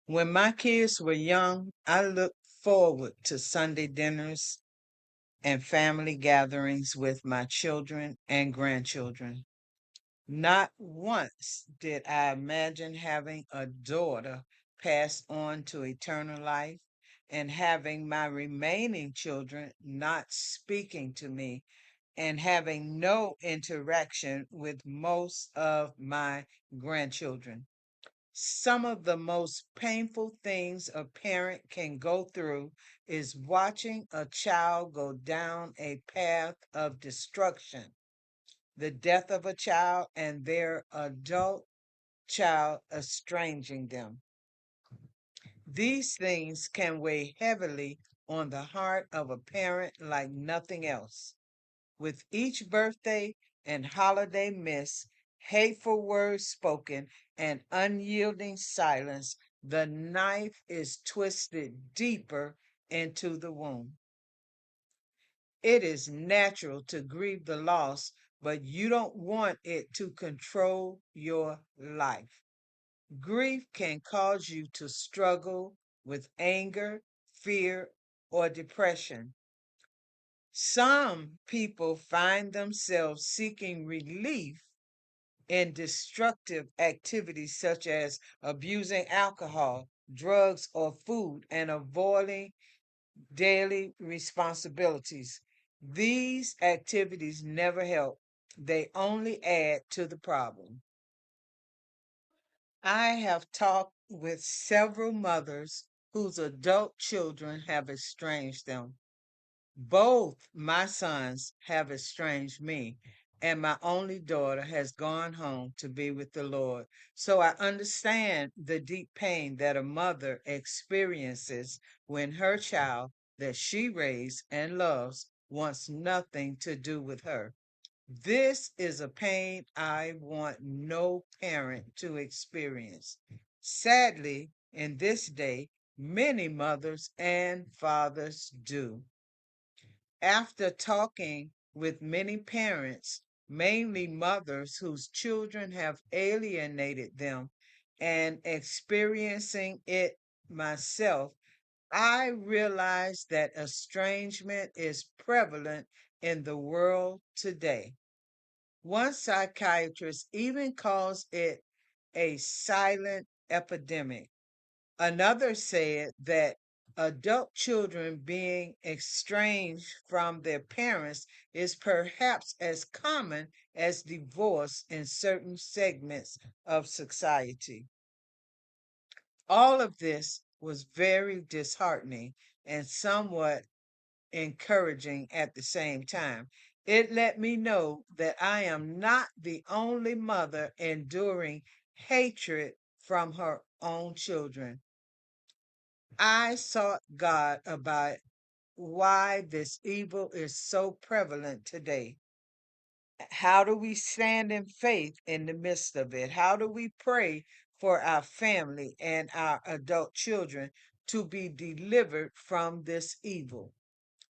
When my kids were young, I looked forward to Sunday dinners and family gatherings with my children and grandchildren. Not once did I imagine having a daughter pass on to eternal life and having my remaining children not speaking to me and having no interaction with most of my grandchildren. Some of the most painful things a parent can go through is watching a child go down a path of destruction, the death of a child and their adult child estranging them. These things can weigh heavily on the heart of a parent like nothing else. With each birthday and holiday missed, hateful words spoken, and unyielding silence, the knife is twisted deeper into the womb. It is natural to grieve the loss, but you don't want it to control your life. Grief can cause you to struggle with anger, fear, or depression. Some people find themselves seeking relief in destructive activities such as abusing alcohol, drugs, or food and avoiding daily responsibilities. These activities never help, they only add to the problem. I have talked with several mothers whose adult children have estranged them. Both my sons have estranged me, and my only daughter has gone home to be with the Lord. So I understand the deep pain that a mother experiences when her child that she raised and loves wants nothing to do with her. This is a pain I want no parent to experience. Sadly, in this day, many mothers and fathers do. After talking with many parents, mainly mothers whose children have alienated them, and experiencing it myself, I realize that estrangement is prevalent in the world today. One psychiatrist even calls it a silent epidemic. Another said that adult children being estranged from their parents is perhaps as common as divorce in certain segments of society. All of this was very disheartening and somewhat encouraging at the same time. It let me know that I am not the only mother enduring hatred from her own children. I sought God about why this evil is so prevalent today. How do we stand in faith in the midst of it? How do we pray for our family and our adult children to be delivered from this evil?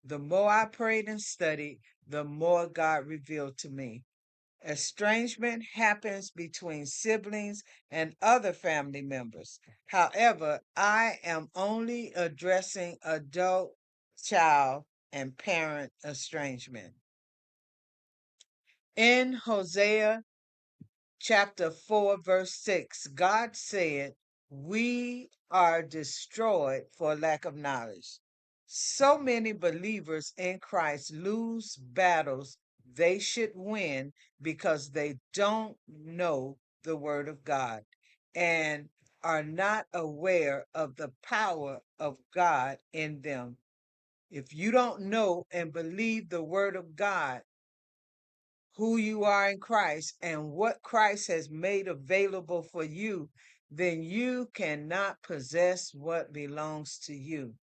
The more I prayed and studied, the more God revealed to me. Estrangement happens between siblings and other family members. However, I am only addressing adult, child, and parent estrangement. In Hosea chapter 4, verse 6, God said, "We are destroyed for lack of knowledge." So many believers in Christ lose battles they should win because they don't know the Word of God and are not aware of the power of God in them. If you don't know and believe the Word of God, who you are in Christ and what Christ has made available for you, then you cannot possess what belongs to you.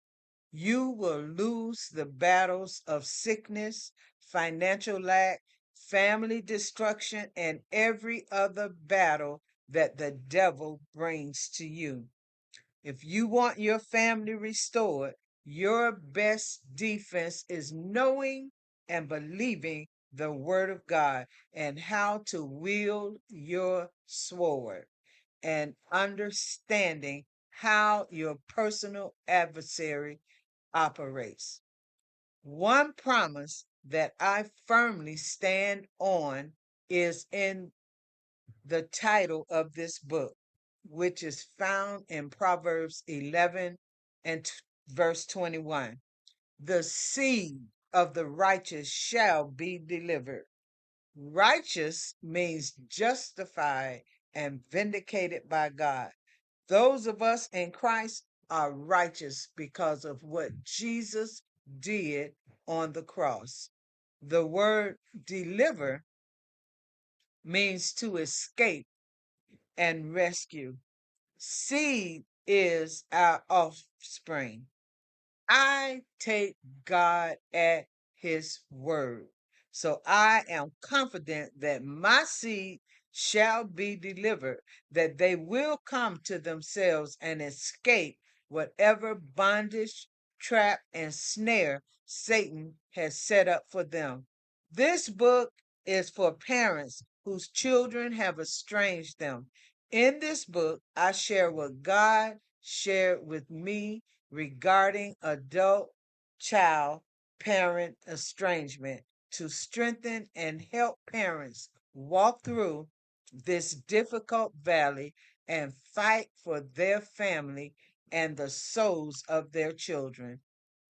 You will lose the battles of sickness, financial lack, family destruction, and every other battle that the devil brings to you. If you want your family restored, your best defense is knowing and believing the Word of God and how to wield your sword and understanding how your personal adversary operates. One promise that I firmly stand on is in the title of this book, which is found in Proverbs 11 and verse 21. The seed of the righteous shall be delivered. Righteous means justified and vindicated by God. Those of us in Christ are righteous because of what Jesus did on the cross. The word deliver means to escape and rescue. Seed is our offspring. I take God at his word. So I am confident that my seed shall be delivered, that they will come to themselves and escape whatever bondage, trap, and snare Satan has set up for them. This book is for parents whose children have estranged them. In this book, I share what God shared with me regarding adult child parent estrangement to strengthen and help parents walk through this difficult valley and fight for their family and the souls of their children.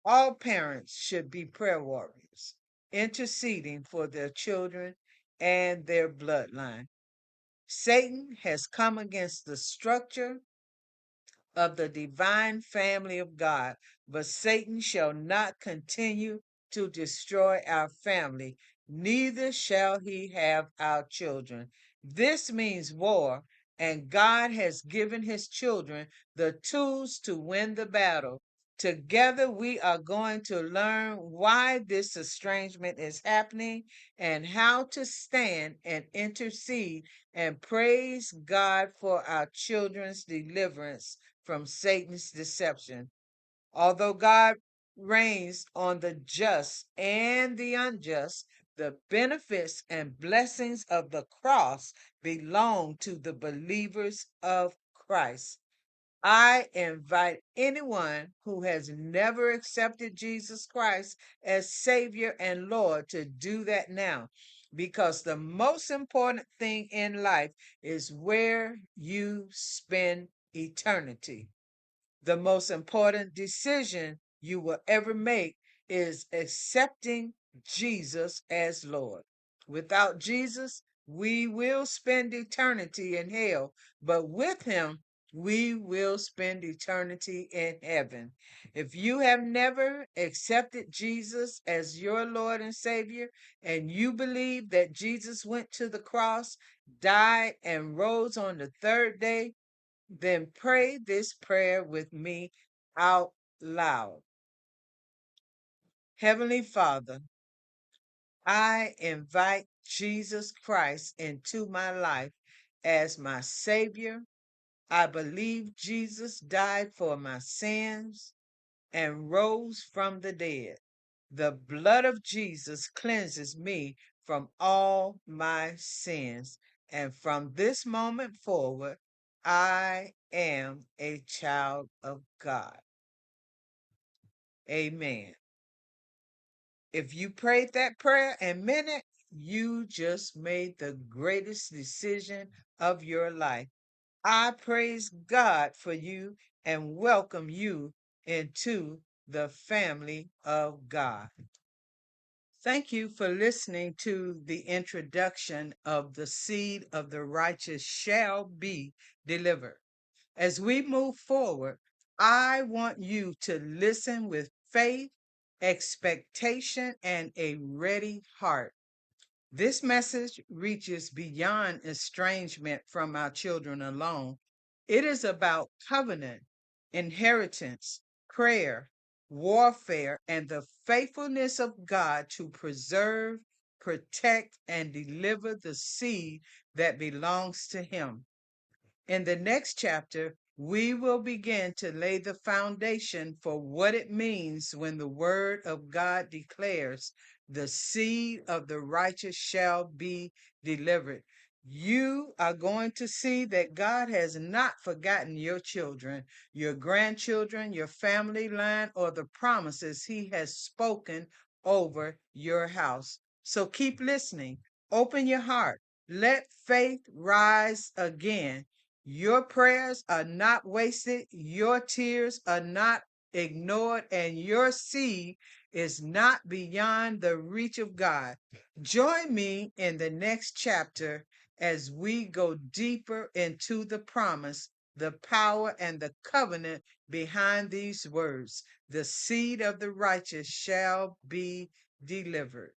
All parents should be prayer warriors, interceding for their children and their bloodline. Satan has come against the structure of the divine family of God, but Satan shall not continue to destroy our family, neither shall he have our children. This means war, and God has given his children the tools to win the battle. Together, we are going to learn why this estrangement is happening and how to stand and intercede and praise God for our children's deliverance from Satan's deception. Although God reigns on the just and the unjust, the benefits and blessings of the cross belong to the believers of Christ. I invite anyone who has never accepted Jesus Christ as Savior and Lord to do that now, because the most important thing in life is where you spend eternity. The most important decision you will ever make is accepting Jesus as Lord. Without Jesus, we will spend eternity in hell, but with him, we will spend eternity in heaven. If you have never accepted Jesus as your Lord and Savior, and you believe that Jesus went to the cross, died, and rose on the third day, then pray this prayer with me out loud. Heavenly Father, I invite Jesus Christ into my life as my Savior. I believe Jesus died for my sins and rose from the dead. The blood of Jesus cleanses me from all my sins. And from this moment forward, I am a child of God. Amen. If you prayed that prayer and meant it, you just made the greatest decision of your life. I praise God for you and welcome you into the family of God. Thank you for listening to the introduction of The Seed of the Righteous Shall Be Delivered. As we move forward, I want you to listen with faith, expectation, and a ready heart. This message reaches beyond estrangement from our children alone. It is about covenant, inheritance, prayer, warfare, and the faithfulness of God to preserve, protect, and deliver the seed that belongs to Him. In the next chapter, we will begin to lay the foundation for what it means when the word of God declares, the seed of the righteous shall be delivered. You are going to see that God has not forgotten your children, your grandchildren, your family line, or the promises He has spoken over your house. So keep listening. Open your heart. Let faith rise again. Your prayers are not wasted. Your tears are not ignored, and your seed is not beyond the reach of God. Join me in the next chapter as we go deeper into the promise, the power, and the covenant behind these words. The seed of the righteous shall be delivered.